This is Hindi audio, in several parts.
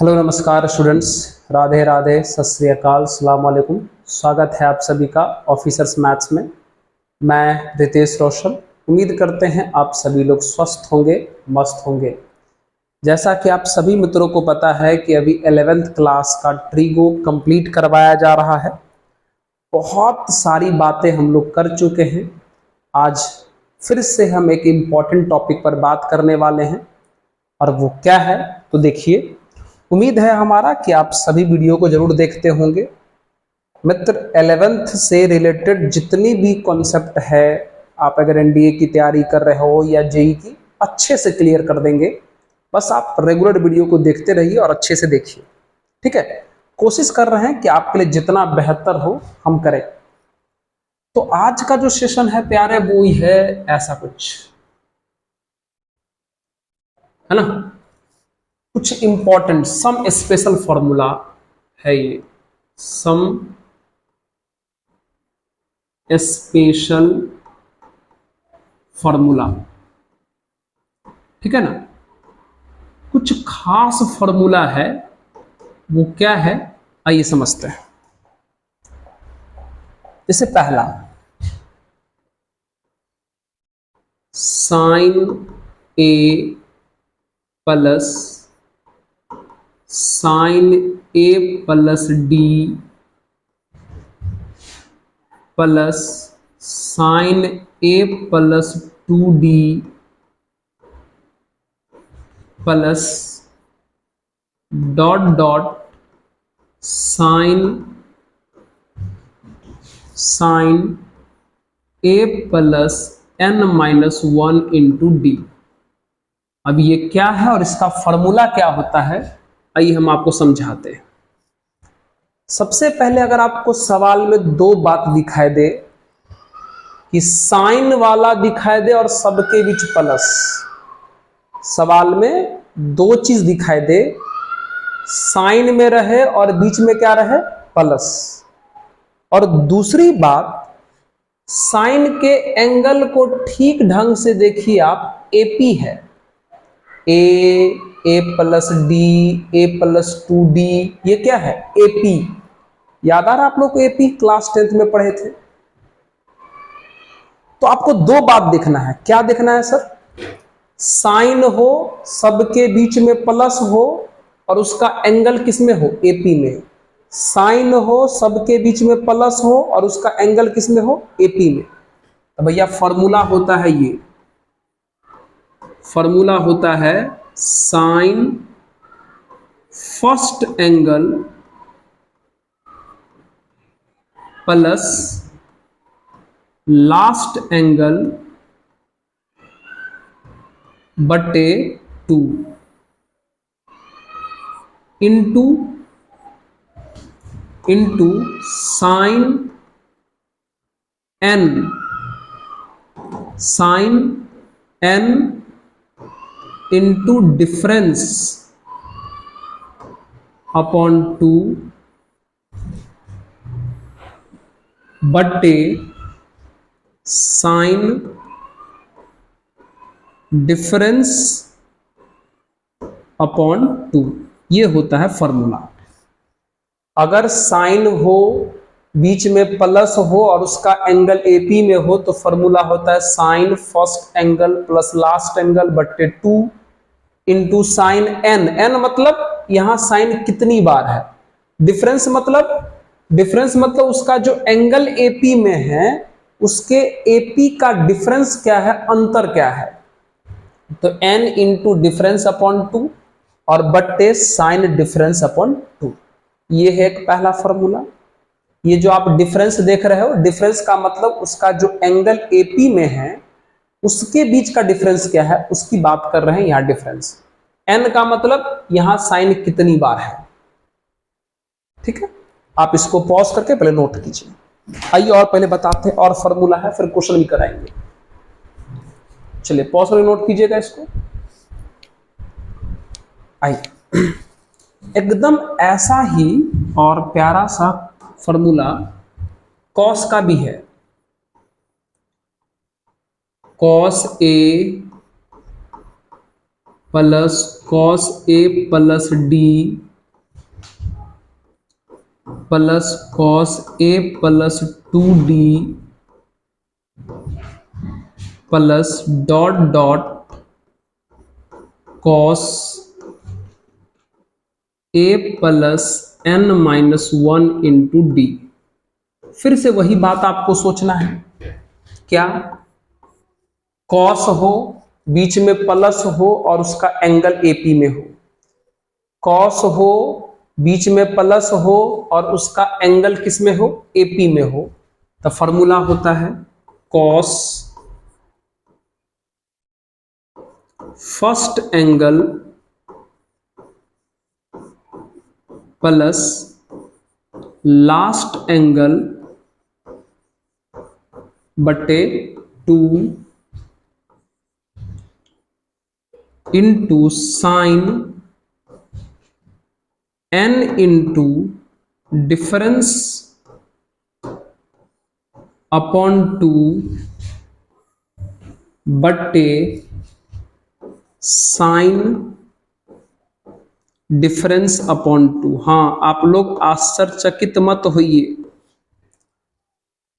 हेलो नमस्कार स्टूडेंट्स, राधे राधे, सत श्री अकाल, सलाम वालेकुम। स्वागत है आप सभी का ऑफिसर्स मैथ्स में। मैं रितेश रोशन। उम्मीद करते हैं आप सभी लोग स्वस्थ होंगे, मस्त होंगे। जैसा कि आप सभी मित्रों को पता है कि अभी 11th क्लास का ट्रीगो कंप्लीट करवाया जा रहा है। बहुत सारी बातें हम लोग कर चुके हैं। आज फिर से हम एक इम्पॉर्टेंट टॉपिक पर बात करने वाले हैं, और वो क्या है तो देखिए। उम्मीद है हमारा कि आप सभी वीडियो को जरूर देखते होंगे। मित्र, 11th से रिलेटेड जितनी भी कॉन्सेप्ट है, आप अगर एनडीए की तैयारी कर रहे हो या जेई की, अच्छे से क्लियर कर देंगे। बस आप रेगुलर वीडियो को देखते रहिए और अच्छे से देखिए, ठीक है। कोशिश कर रहे हैं कि आपके लिए जितना बेहतर हो हम करें। तो आज का जो सेशन है प्यारे, वो ही है ऐसा कुछ, है ना। कुछ इंपॉर्टेंट सम स्पेशल फॉर्मूला है ये, सम स्पेशल फॉर्मूला, ठीक है ना। कुछ खास फॉर्मूला है, वो क्या है आइए समझते हैं। जैसे पहला, sine A plus sine A plus D plus sine A plus 2d plus dot dot sine A plus n-1 into D. अब ये क्या है और इसका फॉर्मूला क्या होता है, आइए हम आपको समझाते हैं। सबसे पहले अगर आपको सवाल में दो बात दिखाई दे, कि साइन वाला दिखाई दे और सबके बीच प्लस, सवाल में दो चीज दिखाई दे, साइन में रहे और बीच में क्या रहे, प्लस। और दूसरी बात, साइन के एंगल को ठीक ढंग से देखिए आप, एपी है, ए प्लस डी, ए प्लस 2d, ये क्या है, एपी। याद आ रहा आप लोग को एपी, क्लास 10th में पढ़े थे। तो आपको दो बात देखना है। क्या देखना है सर? साइन हो, सबके बीच में प्लस हो, और उसका एंगल किस में हो, एपी में। साइन हो, सबके बीच में प्लस हो, और उसका एंगल किस में हो, एपी में। तो भैया फॉर्मूला होता है ये, फॉर्मूला होता है sine first angle plus last angle बटे 2 into sine n into difference upon 2 बटे साइन डिफरेंस अपॉन 2। ये होता है फॉर्मूला। अगर साइन हो, बीच में प्लस हो और उसका एंगल एपी में हो, तो फॉर्मूला होता है sine first angle plus last angle बटे 2 इंटू साइन n मतलब यहां साइन कितनी बार है, डिफरेंस मतलब उसका जो एंगल एपी में है, उसके एपी का डिफरेंस क्या है, अंतर क्या है। तो n इंटू डिफरेंस अपॉन 2 और बट्टे साइन डिफरेंस अपॉन 2। ये है एक पहला फॉर्मूला। ये जो आप डिफरेंस देख रहे हो, डिफरेंस का मतलब उसका जो एंगल एपी में है उसके बीच का डिफरेंस क्या है, उसकी बात कर रहे हैं यहां डिफरेंस। n का मतलब यहां साइन कितनी बार है, ठीक है। आप इसको पॉज करके पहले नोट कीजिए। आइए और पहले बताते हैं, और फॉर्मूला है, फिर क्वेश्चन भी कराएंगे। चलिए पॉज करके नोट कीजिएगा इसको। आइए, एकदम ऐसा ही और प्यारा सा फॉर्मूला कॉस का भी है। Cos A plus cos A plus D plus cos A plus 2d plus dot dot cos A plus n minus 1 into D. फिर से वही बात आपको सोचना है, क्या कॉस हो, बीच में प्लस हो और उसका एंगल एपी में हो, कॉस हो, बीच में प्लस हो और उसका एंगल किस में हो, एपी में हो, तो फॉर्मूला होता है cos first angle plus last angle बटे 2 into sine n into difference upon 2 बटे साइन डिफरेंस अपॉन 2। हाँ, आप लोग आश्चर्यचकित मत होइए,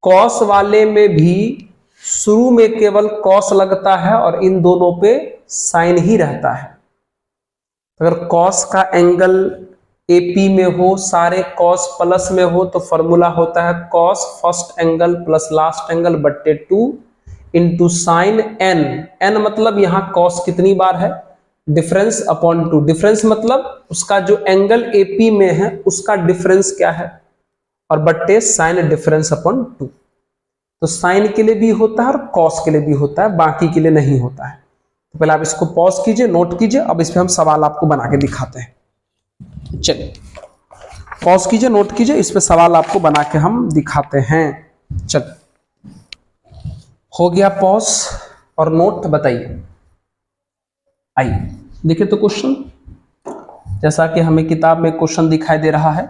कॉस वाले में भी शुरू में केवल कॉस लगता है और इन दोनों पे साइन ही रहता है। अगर कॉस का एंगल एपी में हो, सारे कॉस प्लस में हो, तो फॉर्मूला होता है cos first angle plus last angle बट्टे 2 इंटू साइन n। n मतलब यहां कॉस कितनी बार है, डिफरेंस अपॉन 2। डिफरेंस मतलब उसका जो एंगल एपी में है उसका डिफरेंस क्या है, और बट्टे साइन डिफरेंस अपॉन 2। तो साइन के लिए भी होता है और कॉस के लिए भी होता है, बाकी के लिए नहीं होता है। तो पहले आप इसको पॉज कीजिए, नोट कीजिए, अब इस पे हम सवाल आपको बना के दिखाते हैं। चलिए पॉज कीजिए, नोट कीजिए, इस पे सवाल आपको बना के हम दिखाते हैं। चल हो गया पॉज और नोट, बताइए। आइए देखिए तो क्वेश्चन, जैसा कि हमें किताब में क्वेश्चन दिखाई दे रहा है।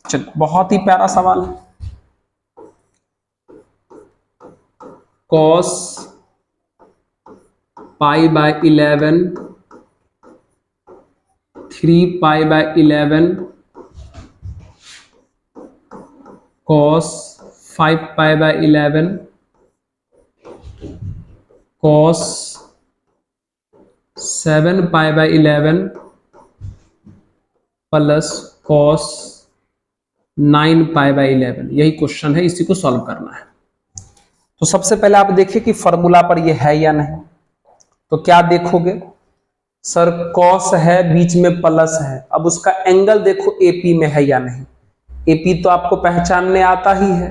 चल बहुत ही प्यारा सवाल है। Cos pi by 11 3 pi by 11 cos 5 pi by 11 cos 7 pi by 11 plus cos 9 pi by 11। यही क्वेश्चन है, इसी को सॉल्व करना है। तो सबसे पहले आप देखिए कि फॉर्मूला पर ये है या नहीं। तो क्या देखोगे, सर कॉस है, बीच में प्लस है, अब उसका एंगल देखो एपी में है या नहीं। एपी तो आपको पहचानने आता ही है,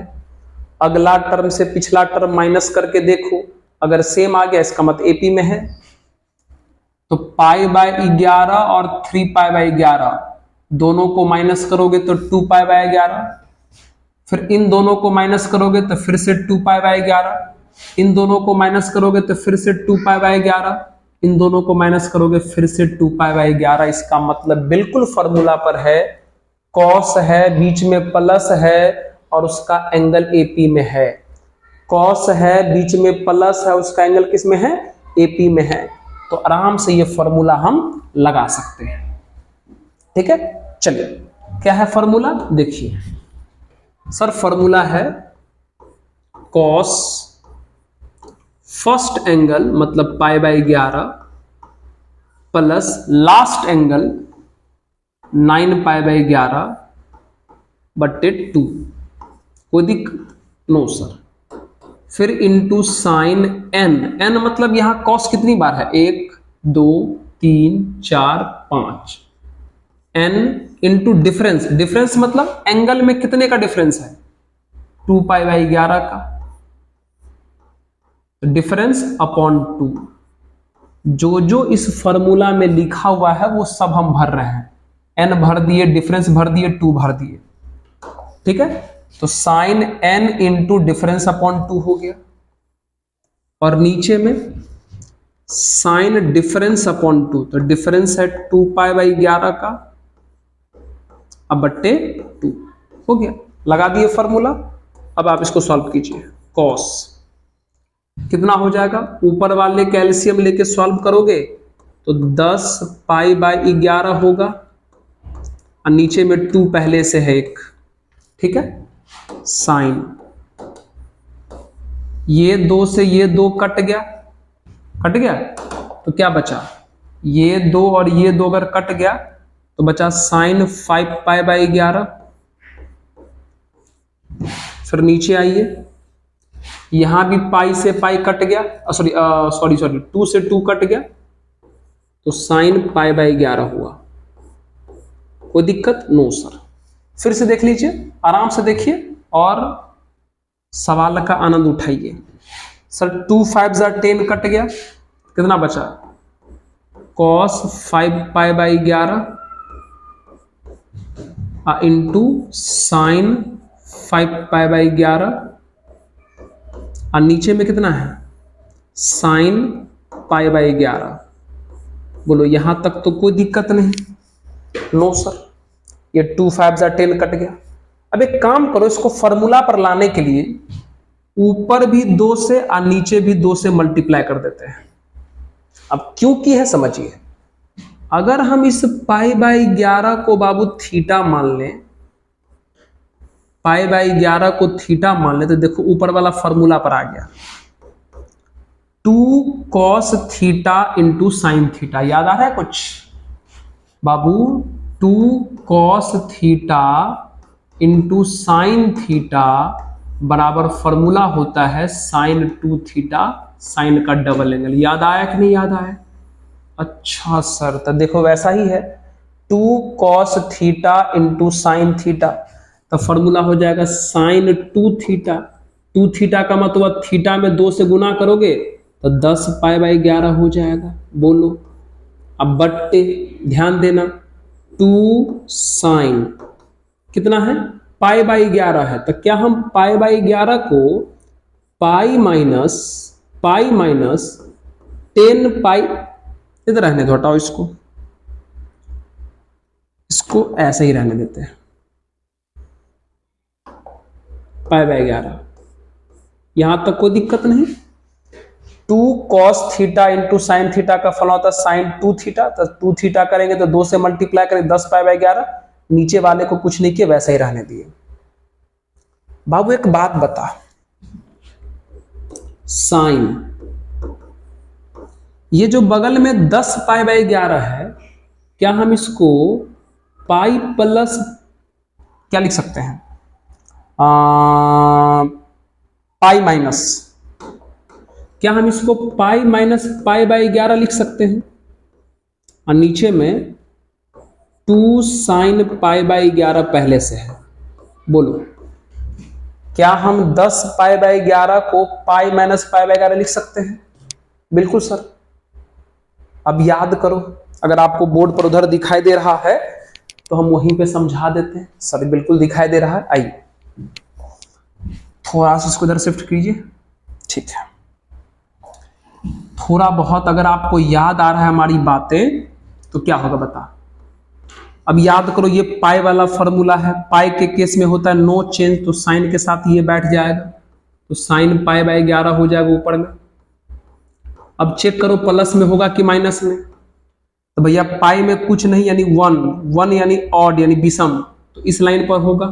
अगला टर्म से पिछला टर्म माइनस करके देखो, अगर सेम आ गया इसका मतलब एपी में है। तो पाई बाय 11 और 3 पाई बाय 11 दोनों को माइनस करोगे तो 2 पाई बाय 11, फिर इन दोनों को माइनस करोगे तो फिर से 2 पाई बाय 11, इन दोनों को माइनस करोगे तो फिर से 2 पाई बाय 11, इन दोनों को माइनस करोगे फिर से 2 पाई बाय 11। इसका मतलब बिल्कुल फॉर्मूला पर है, कॉस है, बीच में प्लस है और उसका एंगल एपी में है। कॉस है, बीच में प्लस है, उसका एंगल किस में है, एपी में है। तो आराम से ये फॉर्मूला हम लगा सकते हैं। ठीक है, चलिए क्या है फॉर्मूला देखिए। सर फॉर्मूला है कॉस फर्स्ट एंगल मतलब pi by 11 plus last angle 9 pi by 11 बट्टे 2। कोई दिक्कत नो सर। फिर इंटू साइन n। n मतलब यहां कॉस कितनी बार है, 1 2 3 4 5। n इंटू डिफरेंस, डिफरेंस मतलब एंगल में कितने का डिफरेंस है, 2 पाई बाई 11 का। Difference upon 2। जो जो इस फॉर्मूला में लिखा हुआ है वो सब हम भर रहे हैं। n भर दिए, डिफरेंस भर दिए, 2 भर दिए। ठीक है, तो sine n into difference upon 2 हो गया, और नीचे में साइन डिफरेंस अपॉन 2। तो डिफरेंस है 2 पाई बाई 11 का, अब बट्टे 2 हो गया। लगा दिए फॉर्मूला। अब आप इसको सॉल्व कीजिए। कॉस कितना हो जाएगा, ऊपर वाले कैल्शियम लेके सॉल्व करोगे तो 10 पाई बाई 11 होगा, और नीचे में 2 पहले से है एक, ठीक है। साइन ये 2 से ये 2 कट गया, कट गया, तो क्या बचा, ये 2 और ये 2 अगर कट गया तो बचा साइन 5 पाई बाई 11। फिर नीचे आइए, यहां भी पाई से पाई कट गया, सॉरी 2 से 2 कट गया, तो साइन पाई बाई 11 हुआ। कोई दिक्कत? No sir. फिर से देख लीजिए, आराम से देखिए और सवाल का आनंद उठाइए। सर 2 5 10 कट गया, कितना बचा, cos 5 pi by 11 into sine 5 pi by 11, और नीचे में कितना है, साइन पाई बाई 11। बोलो यहां तक तो कोई दिक्कत नहीं? नो सर, ये 2 5 10 कट गया। अब एक काम करो, इसको फॉर्मूला पर लाने के लिए ऊपर भी 2 से और नीचे भी 2 से मल्टीप्लाई कर देते हैं। अब क्यों की है समझिए, अगर हम इस पाई बाई 11 को बाबू थीटा मान लें, पाई बाई 11 को थीटा मान लें, तो देखो ऊपर वाला फॉर्मूला पर आ गया, 2 cos theta into sine theta. याद आ रहा है कुछ बाबू? 2 cos theta into sine theta बराबर फॉर्मूला होता है साइन 2 थीटा, साइन का डबल एंगल। याद आया कि नहीं याद आया? अच्छा सर, तो देखो वैसा ही है, 2 cos theta into sine theta, तो फॉर्मूला हो जाएगा साइन 2 थीटा। 2 थीटा का मतलब थीटा में 2 से गुना करोगे तो 10 पाई बाई 11 हो जाएगा। बोलो अब बट्टे, ध्यान देना, 2 साइन कितना है, पाई बाई 11 है, तो क्या हम पाई बाई 11 को पाई माइनस 10 पाई, इधर रहने दो, हटाओ इसको ऐसे ही रहने देते हैं, पाई बाई 11, यहां तक कोई दिक्कत नहीं। 2 cos theta into sine theta का फल होता है साइन 2 थीटा, तो 2 थीटा करेंगे तो 2 से मल्टीप्लाई करेंगे, 10 पाई बाई 11, नीचे वाले को कुछ नहीं किया, वैसे ही रहने दिए। बाबू एक बात बता, साइन ये जो बगल में 10 पाई बाई 11 है, क्या हम इसको पाई प्लस क्या लिख सकते हैं, पाई माइनस, क्या हम इसको पाई माइनस पाई बाई 11 लिख सकते हैं, और नीचे में 2 साइन पाई बाई 11 पहले से है। बोलो क्या हम 10 पाई बाई 11 को पाई माइनस पाई बाई 11 लिख सकते हैं? बिल्कुल सर। अब याद करो, अगर आपको बोर्ड पर उधर दिखाई दे रहा है तो हम वहीं पे समझा देते हैं। सर बिल्कुल दिखाई दे रहा है, आइए थोड़ा सा इसको इधर शिफ्ट कीजिए, ठीक है। थोड़ा बहुत अगर आपको याद आ रहा है हमारी बातें तो क्या होगा बता। अब याद करो, ये पाई वाला फॉर्मूला है, पाई के केस में होता है नो चेंज, तो साइन के साथ ये बैठ जाएगा, तो साइन पाई बाई 11 हो जाएगा ऊपर में। अब चेक करो प्लस में होगा कि माइनस में, तो भैया पाई में कुछ नहीं यानी 1 यानी ऑड यानी विषम, तो इस लाइन पर होगा।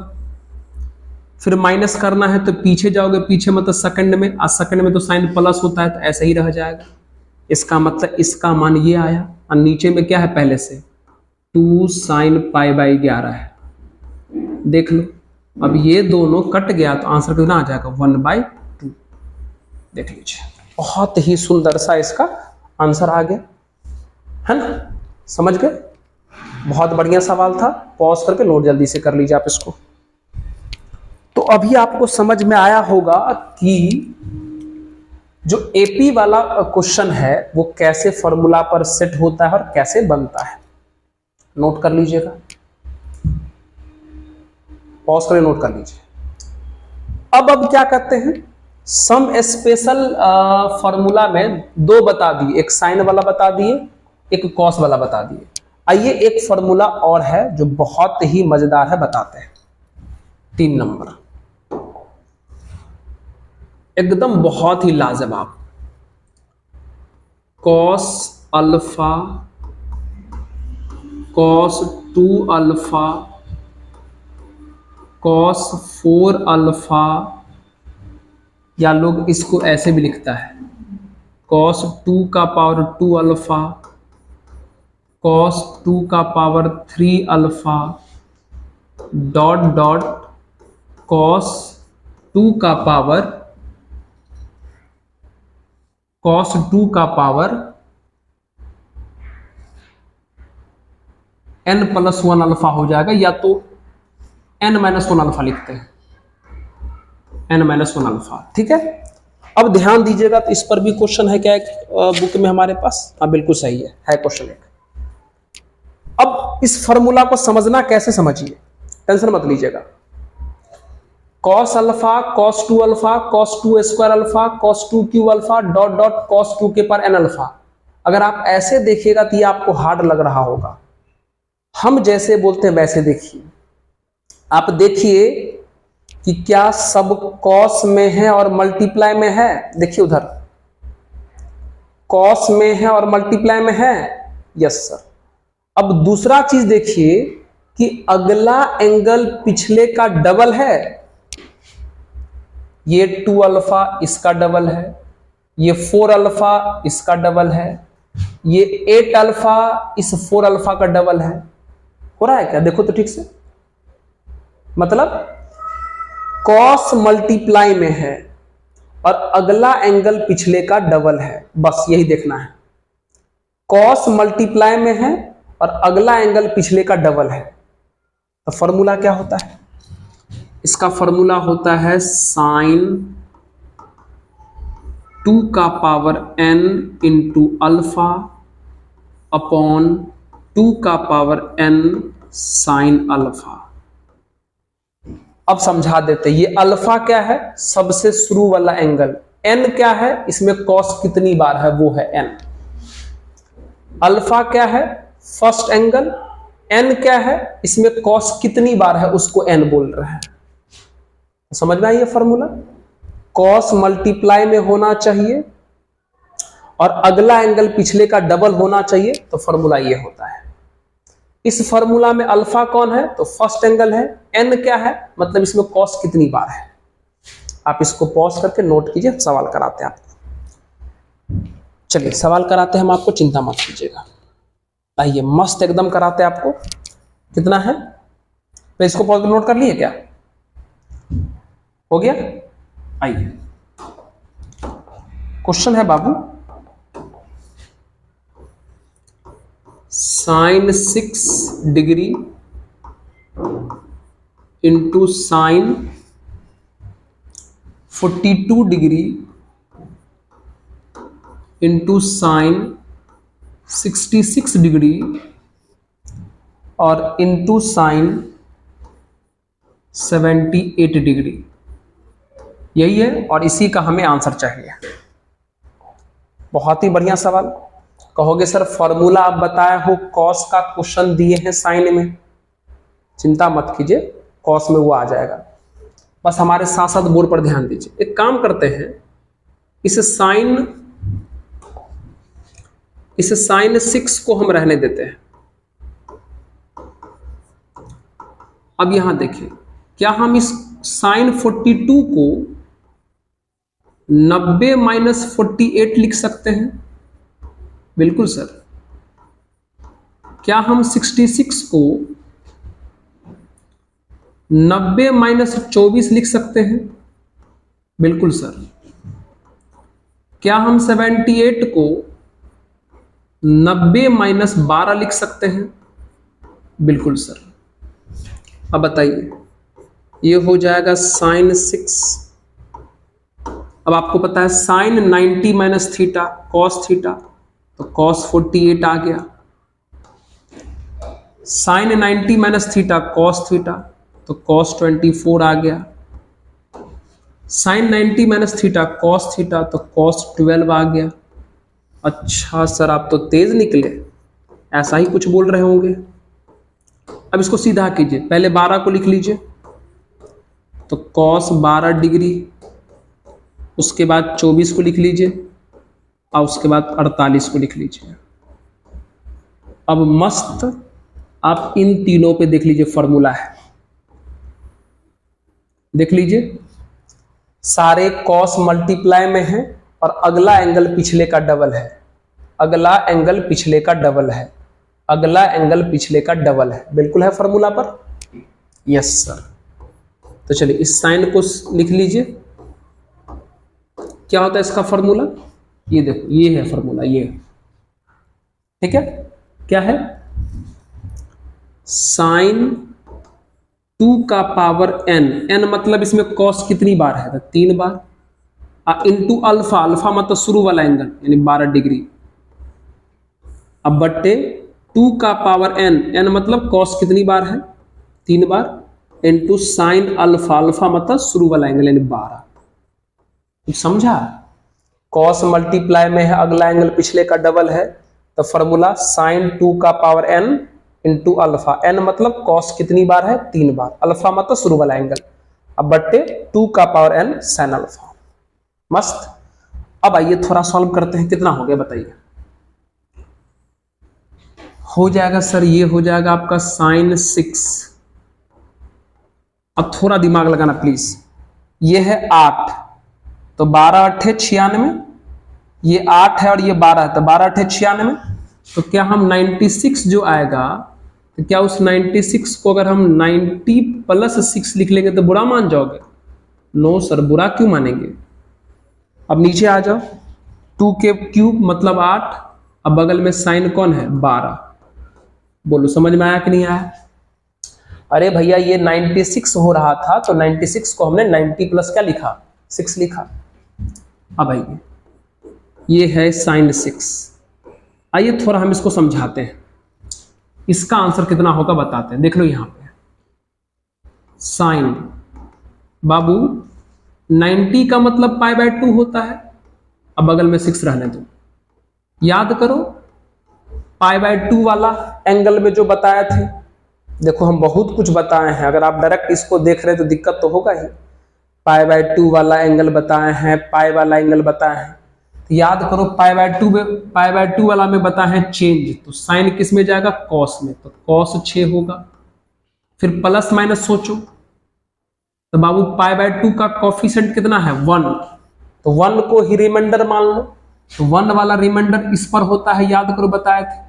फिर माइनस करना है तो पीछे जाओगे, पीछे मतलब सेकंड में, और सेकंड में तो साइन प्लस होता है, तो ऐसे ही रह जाएगा। इसका मतलब इसका मान ये आया, और नीचे में क्या है पहले से 2 साइन पाई बाई 11 है। देख लो, अब ये दोनों कट गया तो आंसर कितना आ जाएगा 1/2। देख लीजिए, बहुत ही सुंदर सा इसका आंसर आ गया, है ना? समझ गए? बहुत बढ़िया सवाल था, पॉज करके नोट जल्दी से कर लीजिए आप इसको। तो अभी आपको समझ में आया होगा कि जो एपी वाला क्वेश्चन है वो कैसे फॉर्मूला पर सेट होता है और कैसे बनता है। नोट कर लीजिएगा, पॉज करके नोट कर लीजिए। अब क्या करते हैं, सम स्पेशल फॉर्मूला में 2 बता दिए, एक साइन वाला बता दिए, एक कॉस वाला बता दिए। आइए एक फॉर्मूला और है जो बहुत ही मजेदार है, बताते हैं। 3 नंबर एकदम बहुत ही लाजवाब, cos alpha cos 2 alpha cos 4 alpha, या लोग इसको ऐसे भी लिखता है कॉस 2 का पावर 2 अल्फा कॉस 2 का power 3 alpha dot dot cos 2 का पावर n+1 अल्फा हो जाएगा, या तो n-1 अल्फा लिखते हैं, n-1 अल्फा। ठीक है, अब ध्यान दीजिएगा, तो इस पर भी क्वेश्चन है क्या एक बुक में हमारे पास? हाँ बिल्कुल सही है क्वेश्चन एक। अब इस फॉर्मूला को समझना कैसे, समझिए, टेंशन मत लीजिएगा। Cos alpha cos 2 alpha cos 2 square alpha cos 2 Q alpha dot dot cos 2 के पर n अल्फा। अगर आप ऐसे देखिएगा तो ये आपको हार्ड लग रहा होगा, हम जैसे बोलते हैं वैसे देखिए। आप देखिए कि क्या सब कॉस में है और मल्टीप्लाई में है, देखिए उधर कॉस में है और मल्टीप्लाई में है, यस सर। अब दूसरा चीज देखिए कि अगला एंगल पिछले का डबल है, ये 2 अल्फा इसका डबल है, ये 4 अल्फा इसका डबल है, ये 8 अल्फा इस 4 अल्फा का डबल है। हो रहा है क्या? देखो तो ठीक से, मतलब कॉस मल्टीप्लाई में है और अगला एंगल पिछले का डबल है, बस यही देखना है। कॉस मल्टीप्लाई में है और अगला एंगल पिछले का डबल है, तो फॉर्मूला क्या होता है? इसका फॉर्मूला होता है साइन 2 का power n into alpha upon 2 का पावर n साइन अल्फा। अब समझा देते, ये अल्फा क्या है? सबसे शुरू वाला एंगल। n क्या है? इसमें कॉस कितनी बार है वो है n। अल्फा क्या है? First angle. n क्या है? इसमें कॉस कितनी बार है उसको n बोल रहे हैं। समझ में आई ये फॉर्मूला? कॉस मल्टीप्लाई में होना चाहिए और अगला एंगल पिछले का डबल होना चाहिए, तो फॉर्मूला ये होता है। इस फॉर्मूला में अल्फा कौन है? तो फर्स्ट एंगल है। n क्या है? मतलब इसमें कॉस कितनी बार है। आप इसको पॉज करके नोट कीजिए, सवाल कराते हैं आपको। चलिए सवाल कराते हैं हम आपको, चिंता मत कीजिएगा। आइए मस्त एकदम कराते हैं आपको। कितना है? तो इसको पॉज नोट कर लिए क्या? हो गया? आइए क्वेश्चन है बाबू, sine 6 degree into sine 42 degree into sine 66 degree और इंटू साइन 78 डिग्री, यही है और इसी का हमें आंसर चाहिए। बहुत ही बढ़िया सवाल। कहोगे सर फॉर्मूला आप बताए हो, कॉस का क्वेश्चन दिए हैं साइन में, चिंता मत कीजिए, कॉस में वो आ जाएगा, बस हमारे साथ साथ बोर्ड पर ध्यान दीजिए। एक काम करते हैं, इस साइन 6 को हम रहने देते हैं। अब यहां देखिए, क्या हम इस साइन 42 को 90 माइनस 48 लिख सकते हैं? बिल्कुल सर। क्या हम 66 को 90 माइनस 24 लिख सकते हैं? बिल्कुल सर। क्या हम 78 को 90 माइनस 12 लिख सकते हैं? बिल्कुल सर। अब बताइए, ये हो जाएगा साइन 6। अब आपको पता है sine 90 minus theta cos theta, तो कॉस 48 आ गया। Sine 90 minus theta cos theta, तो कॉस 24 आ गया। Sine 90 minus theta cos theta, तो कॉस 12 आ गया। अच्छा सर आप तो तेज निकले, ऐसा ही कुछ बोल रहे होंगे। अब इसको सीधा कीजिए, पहले 12 को लिख लीजिए, तो कॉस 12 डिग्री, उसके बाद 24 को लिख लीजिए और उसके बाद 48 को लिख लीजिए। अब मस्त आप इन तीनों पे देख लीजिए फॉर्मूला है, देख लीजिए सारे कॉस मल्टीप्लाई में है और अगला एंगल पिछले का डबल है, अगला एंगल पिछले का डबल है, अगला एंगल पिछले का डबल है, बिल्कुल है फॉर्मूला पर। Yes sir. तो चलिए इस साइन को लिख लीजिए, क्या होता है इसका फॉर्मूला, ये देखो ये है फॉर्मूला, ये ठीक है, क्या है साइन 2 का पावर n, n मतलब इसमें कॉस कितनी बार है, 3 बार, इंटू अल्फा, अल्फा मतलब शुरू वाला एंगल यानी 12 डिग्री, अब बट्टे 2 का पावर n, n मतलब कॉस कितनी बार है 3 बार, इंटू साइन अल्फा, अल्फा मतलब शुरू वाला एंगल यानी 12। कुछ समझा, कॉस मल्टीप्लाई में है, अगला एंगल पिछले का डबल है, तो फॉर्मूला साइन 2 का power n into alpha, n मतलब कॉस कितनी बार है 3 बार, अल्फा मतलब शुरू वाला एंगल, अब बट्टे 2 का पावर n साइन अल्फा। मस्त। अब आइए थोड़ा सॉल्व करते हैं, कितना हो गया बताइए। हो जाएगा सर, ये हो जाएगा आपका साइन 6, अब थोड़ा दिमाग लगाना प्लीज, ये है 8, तो 12 8 96, ये 8 है और ये 12 है, तो 12 8 96, तो क्या हम 96 जो आएगा, तो क्या उस 96 को अगर हम 90 प्लस 6 लिख लेंगे तो बुरा मान जाओगे? नो सर, बुरा क्यों मानेंगे। अब नीचे आ जाओ, 2 के क्यूब मतलब 8, अब बगल में साइन कौन है 12, बोलो समझ में आया कि नहीं आया। अरे भैया ये 96 हो रहा था, तो 96 को हमने 90 प्लस क्या लिखा 6 लिखा। अब आइए ये है साइन 6, आइए थोड़ा हम इसको समझाते हैं, इसका आंसर कितना होगा बताते हैं। देख लो यहां पे साइन, बाबू 90 का मतलब π/2 होता है, अब बगल में 6 रहने दो, याद करो π/2 वाला एंगल में जो बताए थे, देखो हम बहुत कुछ बताए हैं, अगर आप डायरेक्ट इसको देख रहे हैं तो दिक्कत तो होगा ही, π/2 वाला एंगल बताए हैं, पाई वाला एंगल बताए हैं, तो याद करो π/2 वाला में बताए हैं चेंज, तो साइन किस में जाएगा कॉस में, तो कॉस 6 होगा, फिर प्लस माइनस सोचो, तो बाबू π/2 का कोफिशिएंट कितना है 1, तो 1 को ही रिमाइंडर मान लो, तो 1 वाला रिमाइंडर इस पर होता है, याद करो बताए थे।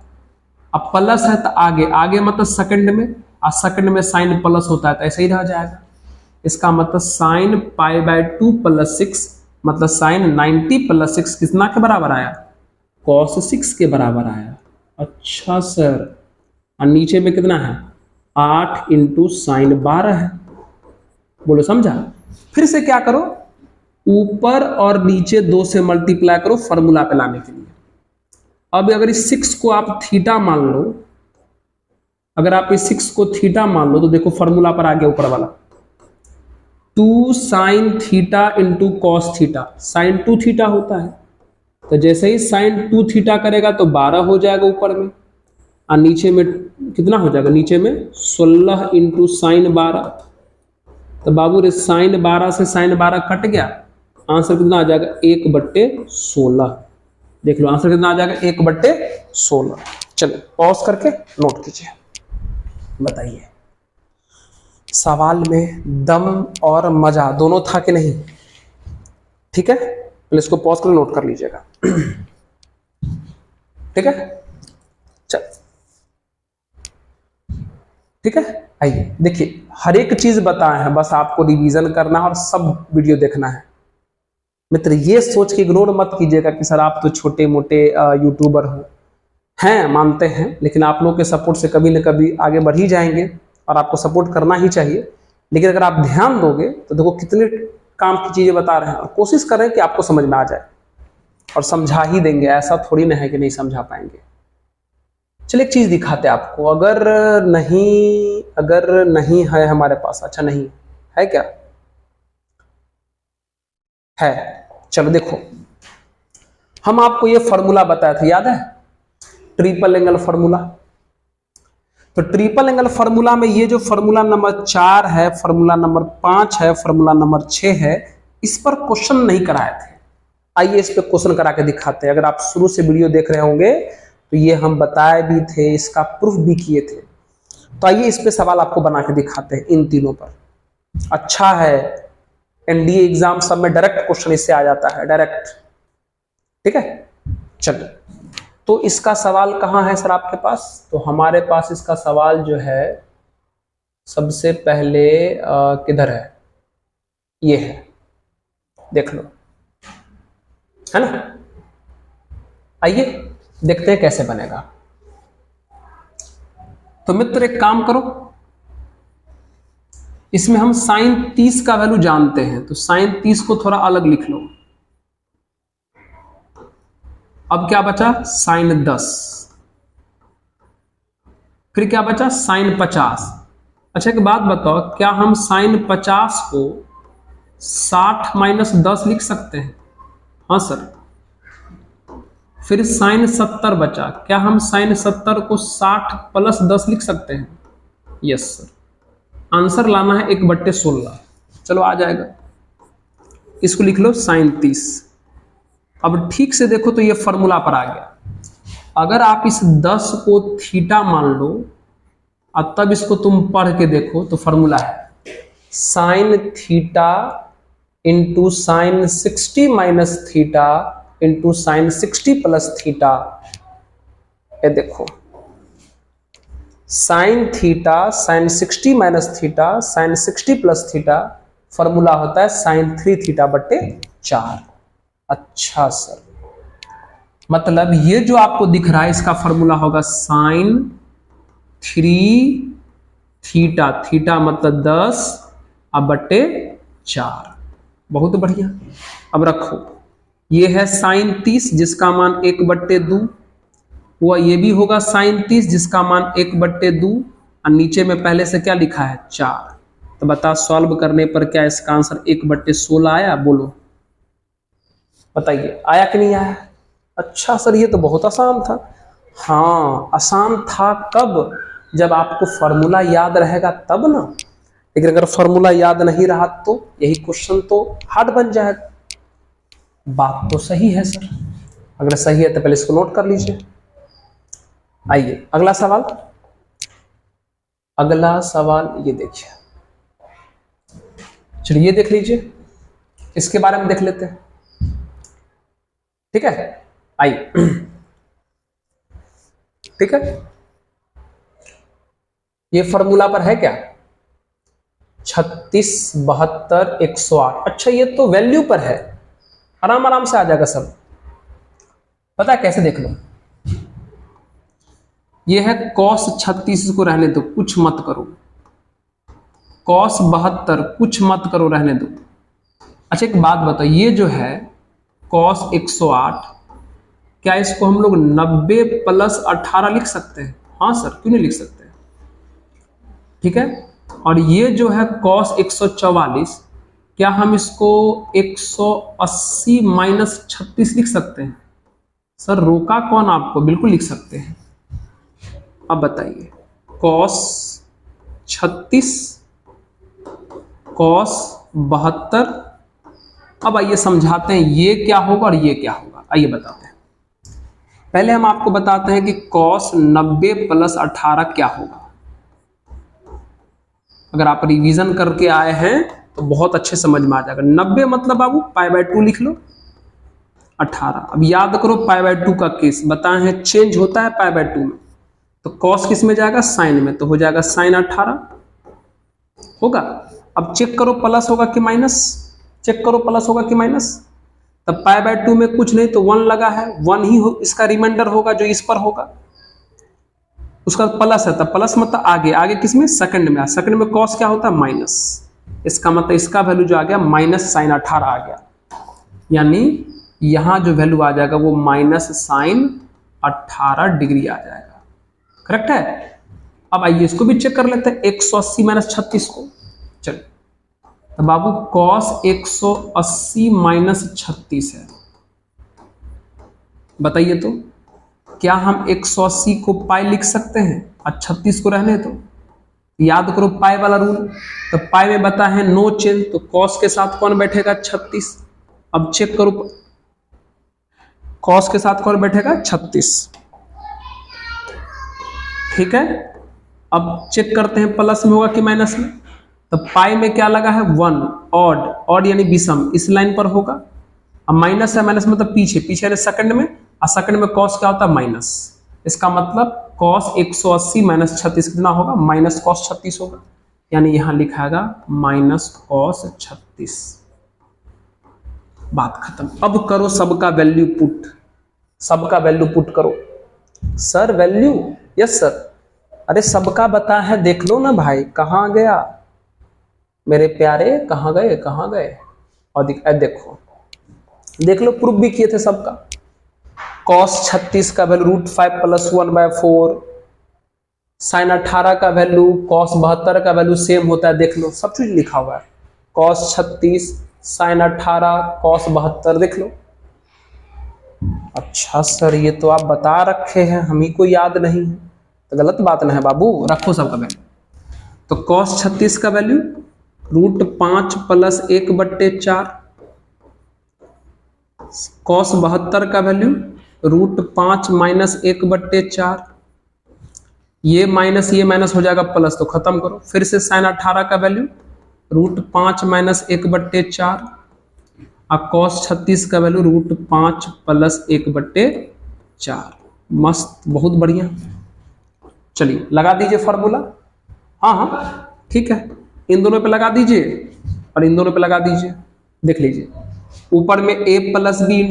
अब प्लस है तो आगे, आगे मतलब सेकंड में, और सेकंड में साइन प्लस होता है तो ऐसे ही रह जाएगा, इसका मतलब साइन π/2 प्लस 6 मतलब साइन 90 प्लस 6 कितना के बराबर आया cos 6 के बराबर आया। अच्छा सर, और नीचे में कितना है 8 इंटू साइन 12 है, बोलो समझा। फिर से क्या करो, ऊपर और नीचे 2 से मल्टीप्लाई करो फॉर्मूला पे लाने के लिए। अब अगर इस 6 को आप थीटा मान लो, अगर आप इस 6 को थीटा मान लो, तो देखो फॉर्मूला पर आ गया ऊपर वाला 2 sine theta into cos theta, sine 2 theta होता है, तो जैसे ही साइन 2 थीटा करेगा तो 12 हो जाएगा ऊपर में, और नीचे में कितना हो जाएगा, नीचे में 16 इंटू साइन 12, तो बाबू रे साइन 12 से साइन 12 कट गया, आंसर कितना आ जाएगा 1/16। देख लो आंसर कितना आ जाएगा 1/16। चलिए पॉज करके नोट कीजिए, बताइए सवाल में दम और मजा दोनों था कि नहीं, ठीक है, पहले इसको पॉज कर नोट कर लीजिएगा, ठीक है। चल ठीक है, आइए देखिए हर एक चीज बताए हैं, बस आपको रिवीजन करना है और सब वीडियो देखना है। मित्र ये सोच के इग्नोर मत कीजिएगा कि सर आप तो छोटे मोटे यूट्यूबर हो, हैं मानते हैं, लेकिन आप लोगों के सपोर्ट से कभी न कभी आगे बढ़ ही जाएंगे और आपको सपोर्ट करना ही चाहिए। लेकिन अगर आप ध्यान दोगे तो देखो कितने काम की चीजें बता रहे हैं, और कोशिश करें कि आपको समझ में आ जाए, और समझा ही देंगे, ऐसा थोड़ी ना है कि नहीं समझा पाएंगे। चलिए एक चीज दिखाते हैं आपको, अगर नहीं है हमारे पास, अच्छा नहीं है क्या है, चलो देखो हम आपको ये फॉर्मूला बताया था, याद है ट्रिपल एंगल फॉर्मूला। तो ट्रिपल एंगल फॉर्मूला में ये जो फॉर्मूला नंबर 4 है, फॉर्मूला नंबर 5 है, फॉर्मूला नंबर 6 है, इस पर क्वेश्चन नहीं कराए थे। आइए इस पे क्वेश्चन करा के दिखाते हैं। अगर आप शुरू से वीडियो देख रहे होंगे तो तो ये हम बताए भी थे, इसका प्रूफ भी किए थे। तो आइए इस पे सवाल आपको बना के दिखाते हैं इन तीनों पर। अच्छा है, एनडीए एग्जाम सब में डायरेक्ट क्वेश्चन इससे आ जाता है, डायरेक्ट। ठीक है, चलिए। तो इसका सवाल कहाँ है सर आपके पास? तो हमारे पास इसका सवाल जो है सबसे पहले किधर है? ये है, देख लो, है ना। आइए देखते हैं कैसे बनेगा। तो मित्र एक काम करो, इसमें हम साइन 30 का वैल्यू जानते हैं, तो साइन 30 को थोड़ा अलग लिख लो। अब क्या बचा? साइन 10। फिर क्या बचा? साइन 50। अच्छा एक बात बताओ, क्या हम साइन 50 को 60 माइनस 10 लिख सकते हैं? हाँ सर। फिर साइन 70 बचा, क्या हम साइन 70 को 60 प्लस 10 लिख सकते हैं? Yes sir. आंसर लाना है 1/16। चलो आ जाएगा, इसको लिख लो साइन 30। अब ठीक से देखो तो ये फॉर्मूला पर आ गया। अगर आप इस 10 को थीटा मान लो और तब इसको तुम पढ़ के देखो तो फॉर्मूला है sign theta into sine 60 minus theta into sine 60 plus theta. ये देखो, sine theta sine 60 minus theta sine 60 plus theta, formula होता है साइन 3 थीटा बट्टे 4। अच्छा सर, मतलब ये जो आपको दिख रहा है इसका फॉर्मूला होगा साइन 3 थीटा, थीटा मतलब 10 अब बट्टे 4। बहुत बढ़िया। अब रखो, ये है साइन 30 जिसका मान 1/2, हुआ ये भी होगा साइन 30 जिसका मान 1/2, और नीचे में पहले से क्या लिखा है? 4। तो बता, सॉल्व करने पर क्या इसका आंसर 1/16 आया? बोलो बताइए, आया कि नहीं आया? अच्छा सर, ये तो बहुत आसान था। हाँ आसान था कब? जब आपको फॉर्मूला याद रहेगा तब ना। लेकिन अगर फॉर्मूला याद नहीं रहा तो यही क्वेश्चन तो हार्ड बन जाएगा। बात तो सही है सर, अगर सही है तो पहले इसको नोट कर लीजिए। आइए अगला सवाल। अगला सवाल ये देखिए, चलिए ये देख लीजिए, इसके बारे में देख लेते हैं। ठीक है, आइए। ठीक है, ये फॉर्मूला पर है क्या? 36 72 108। अच्छा ये तो वैल्यू पर है, आराम आराम से आ जाएगा सब। पता है कैसे? देख लो, ये है cos 36, को रहने दो, कुछ मत करो। cos 72 कुछ मत करो, रहने दो। अच्छा एक बात बताओ, ये जो है cos 108, क्या इसको हम लोग 90 प्लस 18 लिख सकते हैं? हाँ सर, क्यों नहीं लिख सकते? ठीक है। और ये जो है cos 144, क्या हम इसको 180 माइनस 36 लिख सकते हैं? सर रोका कौन आपको? बिल्कुल लिख सकते हैं। अब बताइए, cos 36 cos 72। अब आइए समझाते हैं ये क्या होगा और ये क्या होगा। आइए बताते हैं। पहले हम आपको बताते हैं कि cos 90 प्लस 18 क्या होगा। अगर आप रिवीजन करके आए हैं तो बहुत अच्छे समझ में आ जाएगा। 90 मतलब बाबू π/2 लिख लो, 18। अब याद करो π/2 का केस बताए हैं, चेंज होता है π/2 में, तो cos किस में जाएगा? साइन में, तो हो जाएगा साइन 18 होगा। अब चेक करो प्लस होगा कि माइनस, चेक करो प्लस होगा कि माइनस। तब π/2 में कुछ नहीं तो 1 लगा है, 1 ही हो, इसका रिमाइंडर होगा जो इस पर होगा, उसका प्लस है, तब प्लस मतलब आगे, आगे किस में? सेकंड में। सेकंड में cos क्या होता है? माइनस। इसका मतलब इसका वैल्यू जो आ गया माइनस साइन 18 आ गया, यानी यहां जो वैल्यू आ जाएगा वो माइनस साइन 18 डिग्री आ जाएगा। करेक्ट है। अब आइए इसको भी चेक कर लेते हैं, 180 माइनस 36 को। चलिए तो बाबू cos 180 माइनस 36 है, बताइए तो क्या हम 180 को पाई लिख सकते हैं और 36 को रहने दो? याद करो पाई वाला रूल, तो पाई में बता है नो चेंज, तो cos के साथ कौन बैठेगा? 36। अब चेक करो cos के साथ कौन बैठेगा? 36। ठीक है, अब चेक करते हैं प्लस में होगा कि माइनस में। तो पाई में क्या लगा है 1, ऑड, ऑड यानी विषम, इस लाइन पर होगा। अब माइनस है, माइनस मतलब पीछे, पीछे यानी सेकंड में, और सेकंड में कॉस क्या होता है माइनस। इसका मतलब कॉस 180 माइनस 36 कितना होगा, माइनस कॉस 36 होगा, यानी यहां लिखाएगा माइनस कॉस 36। बात खत्म। अब करो सबका वैल्यू पुट, सबका वैल्यू पुट करो। सर वैल्यू, यस सर, अरे सबका बता है, देख लो ना भाई, कहां गया मेरे प्यारे, कहां गए, कहां गए। और देखो, देख लो, प्रूफ भी किए थे सबका। कॉस 36 का वैल्यू √5 + 1/4, साइन 18 का वैल्यू, कॉस 72 का वैल्यू सेम होता है, देख लो सब चीज लिखा हुआ है। कॉस 36 साइन 18 कॉस 72, देख लो। अच्छा सर ये तो आप बता रखे हैं, हम ही को याद नहीं है, तो गलत बात ना है बाबू, रखो सबका वैल्यू। तो कॉस 36 का वैल्यू √5 + 1/4, कॉस 72 का वैल्यू √5 - 1/4, ये माइनस हो जाएगा प्लस, तो खत्म करो। फिर से साइन 18 का वैल्यू √5 - 1/4, और कॉस 36 का वैल्यू √5 + 1/4। मस्त, बहुत बढ़िया। चलिए लगा दीजिए फॉर्मूला। हाँ हाँ ठीक है, इन दोनों पे लगा दीजिए और इन दोनों पे लगा दीजिए। देख लीजिए, ऊपर में a + b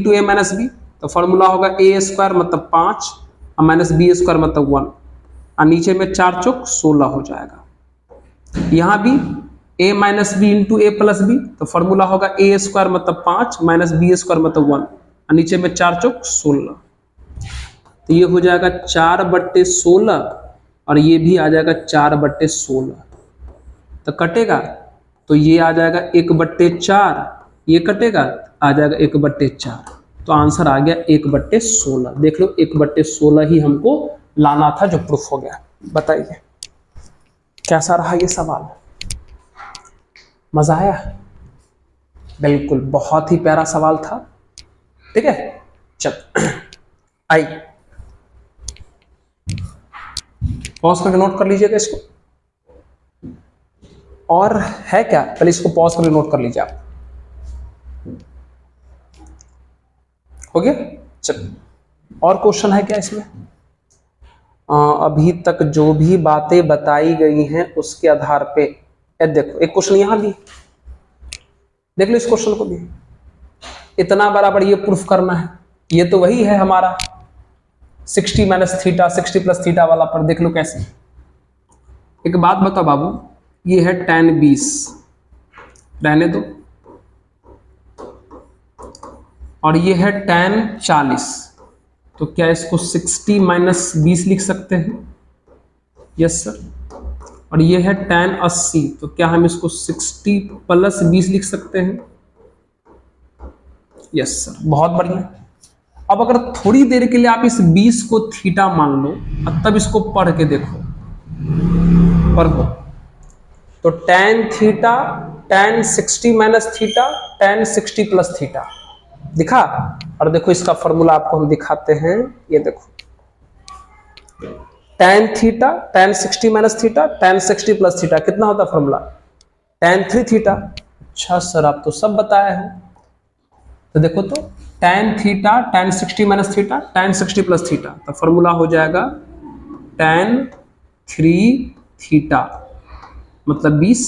× a - b, तो फॉर्मूला होगा a² मतलब 5 और -b² मतलब 1, और नीचे में 4 चौक 16 हो जाएगा। यहां भी a - b × a + b, तो फॉर्मूला होगा a² मतलब 5 -b² मतलब 1, और नीचे में 4 चौक 16, तो ये हो जाएगा 4/16, और ये भी आ जाएगा 4/16। तो कटेगा तो ये आ जाएगा 1/4, ये कटेगा आ जाएगा 1/4, तो आंसर आ गया 1/16। देख लो 1/16 ही हमको लाना था, जो प्रूफ हो गया। बताइए कैसा रहा ये सवाल, मजा आया? बिल्कुल, बहुत ही प्यारा सवाल था। ठीक है, चल आई पॉज करके नोट कर लीजिएगा इसको। और है क्या, पहले इसको पॉज करके नोट कर लीजिए आप। हो गया? चल और क्वेश्चन है क्या इसमें? अभी तक जो भी बातें बताई गई हैं उसके आधार पे, देखो एक क्वेश्चन यहां भी, देख लो इस क्वेश्चन को भी। इतना बराबर ये प्रूफ करना है, ये तो वही है हमारा 60 - θ 60 + θ वाला, पर देख लो कैसे। एक बात बताओ बाबू, ये है tan 20, रहने दो, और ये है tan 40, तो क्या इसको 60 - 20 लिख सकते हैं? Yes sir. और ये है tan 80, तो क्या हम इसको 60 + 20 लिख सकते हैं? यस सर, बहुत बढ़िया। अब अगर थोड़ी देर के लिए आप इस 20 को थीटा मान लो और तब इसको पढ़ के देखो, पढ़ो तो tan थीटा, tan 60 - θ, tan 60 + θ दिखा। और देखो इसका फॉर्मूला आपको हम दिखाते हैं, ये देखो tan थीटा, tan 60 - θ, tan 60 + θ कितना होता है फॉर्मूला? tan 3θ। अच्छा सर आप तो सब बताए हैं, तो देखो तो tan थीटा, tan 60 - θ, tan 60 + θ, तो फॉर्मूला हो जाएगा tan 3θ मतलब 20,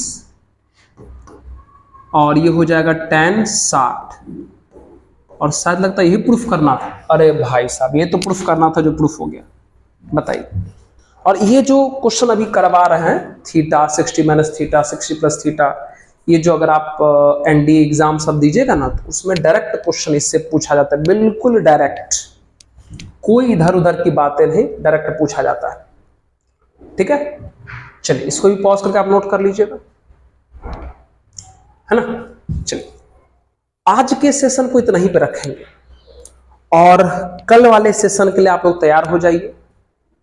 और ये हो जाएगा tan 60, और शायद लगता है यही प्रूफ करना था। अरे भाई साहब ये तो प्रूफ करना था, जो प्रूफ हो गया। बताइए, और ये जो क्वेश्चन अभी करवा रहे हैं थीटा 60 - θ 60 + θ, ये जो अगर आप एनडीए एग्जाम सब दीजिएगा ना, तो उसमें डायरेक्ट क्वेश्चन इससे पूछा जाता है, बिल्कुल डायरेक्ट, कोई इधर उधर की बातें नहीं, डायरेक्ट पूछा जाता है। ठीक है, चलिए इसको भी पॉज करके आप नोट कर लीजिएगा, है ना। चलिए आज के सेशन को इतना ही पे रखेंगे, और कल वाले सेशन के लिए आप लोग तैयार हो जाइए,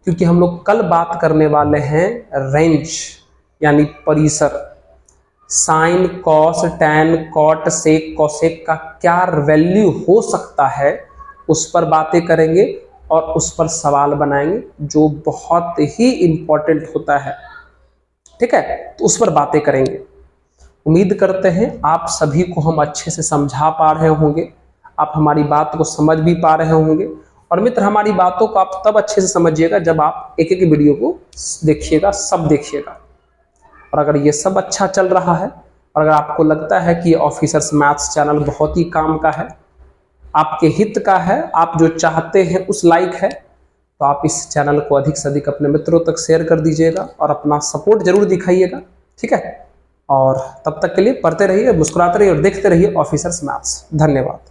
क्योंकि हम लोग कल बात करने वाले हैं रेंज यानी परिसर। साइन, कॉस, टैन, कॉट, सेक, कोसेक का क्या वैल्यू हो सकता है उस पर बातें करेंगे, और उस पर सवाल बनाएंगे जो बहुत ही इंपॉर्टेंट होता है। ठीक है, तो उस पर बातें करेंगे। उम्मीद करते हैं आप सभी को हम अच्छे से समझा पा रहे होंगे, आप हमारी बात को समझ भी पा रहे होंगे। और मित्र, हमारी बातों को आप तब अच्छे से समझिएगा जब आप एक एक वीडियो को देखिएगा, सब देखिएगा। और अगर ये सब अच्छा चल रहा है और अगर आपको लगता है कि ये ऑफिसर्स मैथ्स चैनल बहुत ही काम का है, आपके हित का है, आप जो चाहते हैं उस लायक है, तो आप इस चैनल को अधिक से अधिक अपने मित्रों तक शेयर कर दीजिएगा और अपना सपोर्ट जरूर दिखाइएगा। ठीक है, और तब तक के लिए पढ़ते रहिए, मुस्कुराते रहिए और देखते रहिए ऑफिसर्स मैथ्स। धन्यवाद।